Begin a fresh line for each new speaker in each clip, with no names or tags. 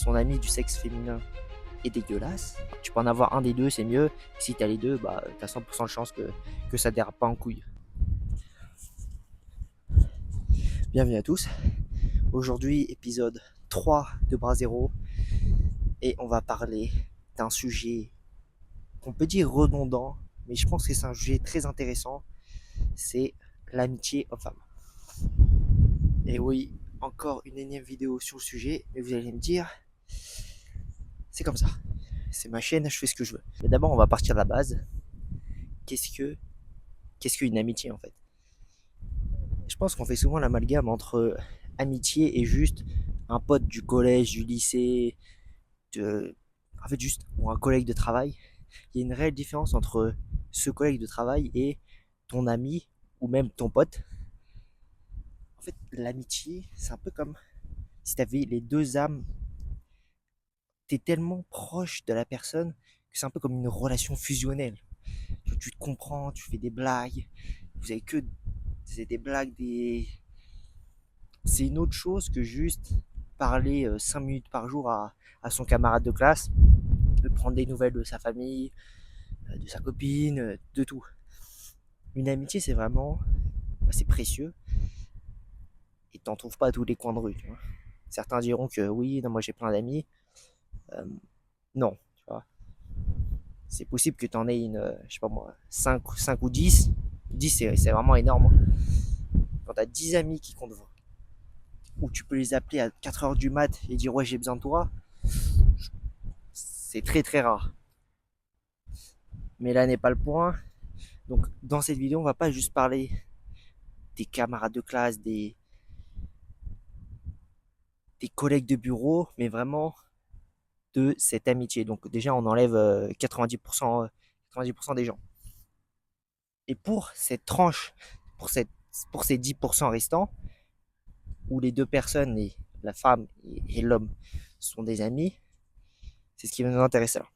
son ami du sexe féminin est dégueulasse, tu peux en avoir un des deux, c'est mieux. Si t'as les deux, bah t'as 100% de chance que ça dérape pas en couille. Bienvenue à tous. Aujourd'hui, épisode 3 de Bras Zéro. Et on va parler d'un sujet qu'on peut dire redondant, mais je pense que c'est un sujet très intéressant. C'est l'amitié homme-femme. Et oui, encore une énième vidéo sur le sujet, mais vous allez me dire, c'est comme ça. C'est ma chaîne, je fais ce que je veux. Mais d'abord, on va partir de la base. Qu'est-ce qu'une amitié en fait? Je pense qu'on fait souvent l'amalgame entre amitié et juste un pote du collège, du lycée, en fait juste ou un collègue de travail. Il y a une réelle différence entre ce collègue de travail et ton ami ou même ton pote. En fait, l'amitié, c'est un peu comme si tu avais les deux âmes. Tu es tellement proche de la personne que c'est un peu comme une relation fusionnelle. Tu te comprends, tu fais des blagues. Vous avez que c'est des blagues, c'est une autre chose que juste parler 5 minutes par jour à son camarade de classe, de prendre des nouvelles de sa famille, de sa copine, de tout. Une amitié, c'est vraiment, c'est précieux et t'en trouves pas à tous les coins de rue. Tu vois. Certains diront que oui, non, moi j'ai plein d'amis. Euh, non, tu vois. C'est possible que tu en aies je sais pas moi, 5 ou 10. 10, c'est vraiment énorme. Quand tu as 10 amis qui comptent, où tu peux les appeler à 4 heures du mat et dire ouais, j'ai besoin de toi, c'est très très rare. Mais là n'est pas le point. Donc dans cette vidéo, on va pas juste parler des camarades de classe, des collègues de bureau, mais vraiment de cette amitié. Donc déjà, on enlève 90%, 90% des gens. Et pour cette tranche, pour, cette, pour ces 10% restants, où les deux personnes, la femme et l'homme, sont des amis, c'est ce qui va nous intéresser là.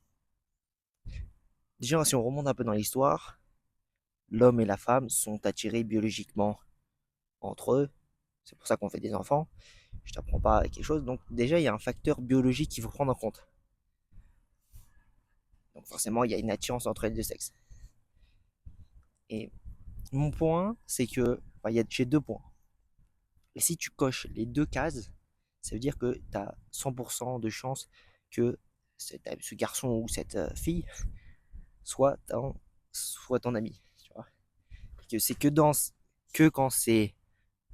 Déjà, si on remonte un peu dans l'histoire, l'homme et la femme sont attirés biologiquement entre eux. C'est pour ça qu'on fait des enfants. Je t'apprends pas quelque chose. Donc déjà, il y a un facteur biologique qu'il faut prendre en compte. Donc forcément, il y a une attirance entre les deux sexes. Et mon point, c'est que, j'ai 2 points. Et si tu coches les deux cases, ça veut dire que tu as 100% de chance que ce garçon ou cette fille soit ton ami. Tu vois. Que c'est que quand ces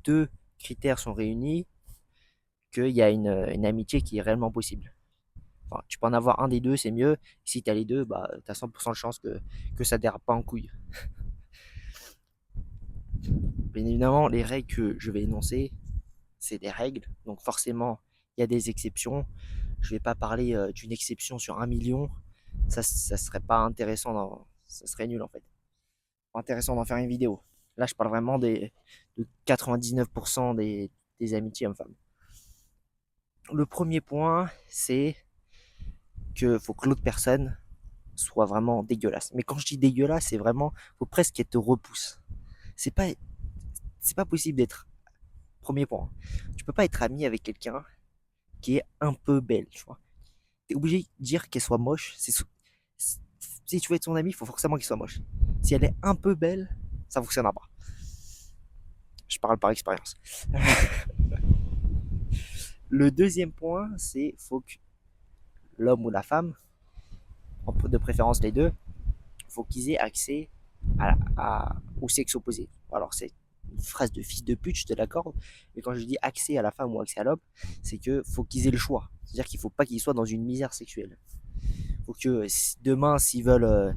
deux critères sont réunis, qu'il y a une amitié qui est réellement possible. Enfin, tu peux en avoir un des deux, c'est mieux. Si tu as les deux, bah, tu as 100% de chance que ça dérape pas en couille. Bien évidemment, les règles que je vais énoncer, c'est des règles. Donc forcément, il y a des exceptions. Je vais pas parler d'une exception sur 1 million. Ça serait pas intéressant. Ça serait nul en fait. Pas intéressant d'en faire une vidéo. Là, je parle vraiment de 99% des amitiés hommes-femmes. Le premier point, c'est que faut que l'autre personne soit vraiment dégueulasse. Mais quand je dis dégueulasse, c'est vraiment, faut presque qu'elle te repousse. C'est pas, c'est pas possible d'être. Premier point. Tu peux pas être ami avec quelqu'un qui est un peu belle, tu vois. T'es obligé de dire qu'elle soit moche. Si tu veux être son ami, il faut forcément qu'elle soit moche. Si elle est un peu belle, ça fonctionnera pas. Je parle par expérience. Le deuxième point, c'est faut que l'homme ou la femme, de préférence les deux, faut qu'ils aient accès au sexe opposé. Alors c'est une phrase de fils de pute, je te l'accorde, mais quand je dis accès à la femme ou accès à l'homme, c'est que faut qu'ils aient le choix. C'est-à-dire qu'il faut pas qu'ils soient dans une misère sexuelle. Faut que demain, s'ils veulent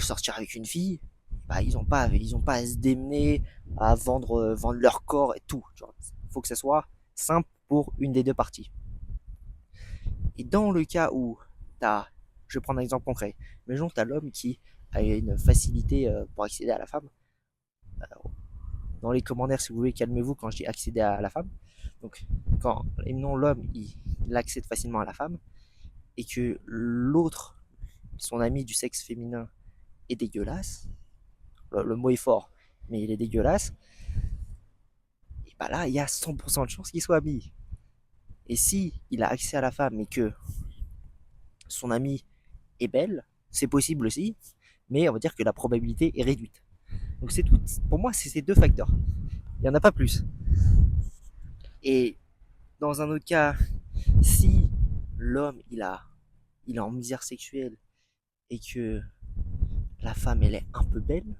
sortir avec une fille, bah, ils ont pas à se démener à vendre leur corps et tout. Il faut que ça soit simple pour une des deux parties. Et dans le cas où je vais prendre un exemple concret, imaginons que tu as l'homme qui a une facilité pour accéder à la femme. Dans les commentaires, si vous voulez, calmez-vous quand je dis accéder à la femme. Donc, quand l'homme il accède facilement à la femme et que l'autre, son ami du sexe féminin, est dégueulasse, le mot est fort, mais il est dégueulasse, et bah là, il y a 100% de chances qu'il soit ami. Et si il a accès à la femme et que son amie est belle, c'est possible aussi, mais on va dire que la probabilité est réduite. Donc c'est tout. Pour moi, c'est ces deux facteurs. Il n'y en a pas plus. Et dans un autre cas, si l'homme il est en misère sexuelle et que la femme elle est un peu belle,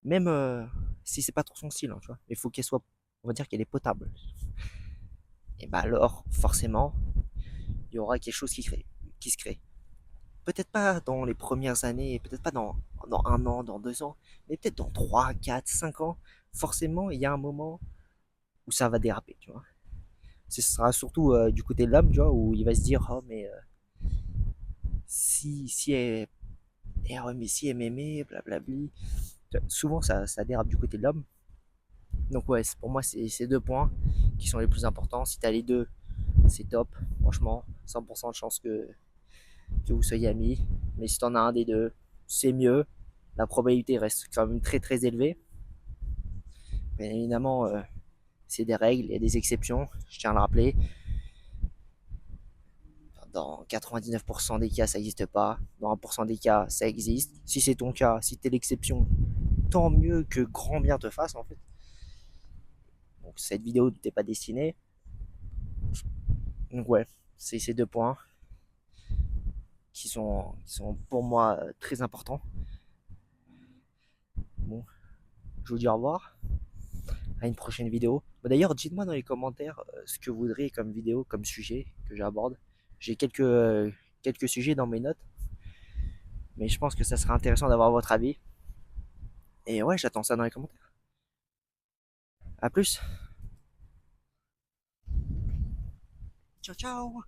même si c'est pas trop son style, hein, tu vois, il faut qu'elle soit, on va dire qu'elle est potable. Et bah alors, forcément, il y aura quelque chose qui se crée. Peut-être pas dans les premières années, peut-être pas dans un an, dans 2 ans, mais peut-être dans 3, 4, 5 ans, forcément, il y a un moment où ça va déraper, tu vois. Ce sera surtout du côté de l'homme, tu vois, où il va se dire, oh, mais si elle, ouais, mais si elle m'aimait, blablabli. Souvent, ça dérape du côté de l'homme. Donc, ouais, pour moi, c'est ces deux points qui sont les plus importants. Si t'as les deux, c'est top. Franchement, 100% de chance que vous soyez amis. Mais si t'en as un des deux, c'est mieux. La probabilité reste quand même très très élevée. Bien évidemment, c'est des règles, il y a des exceptions, je tiens à le rappeler. Dans 99% des cas, ça n'existe pas. Dans 1% des cas, ça existe. Si c'est ton cas, si t'es l'exception, tant mieux que grand bien te fasse en fait. Donc cette vidéo ne t'est pas destinée. Donc ouais, c'est ces deux points qui sont pour moi très importants. Bon, je vous dis au revoir, à une prochaine vidéo. D'ailleurs, dites-moi dans les commentaires ce que vous voudriez comme vidéo, comme sujet que j'aborde. J'ai quelques sujets dans mes notes, mais je pense que ça serait intéressant d'avoir votre avis. Et ouais, j'attends ça dans les commentaires. A plus. Ciao, ciao.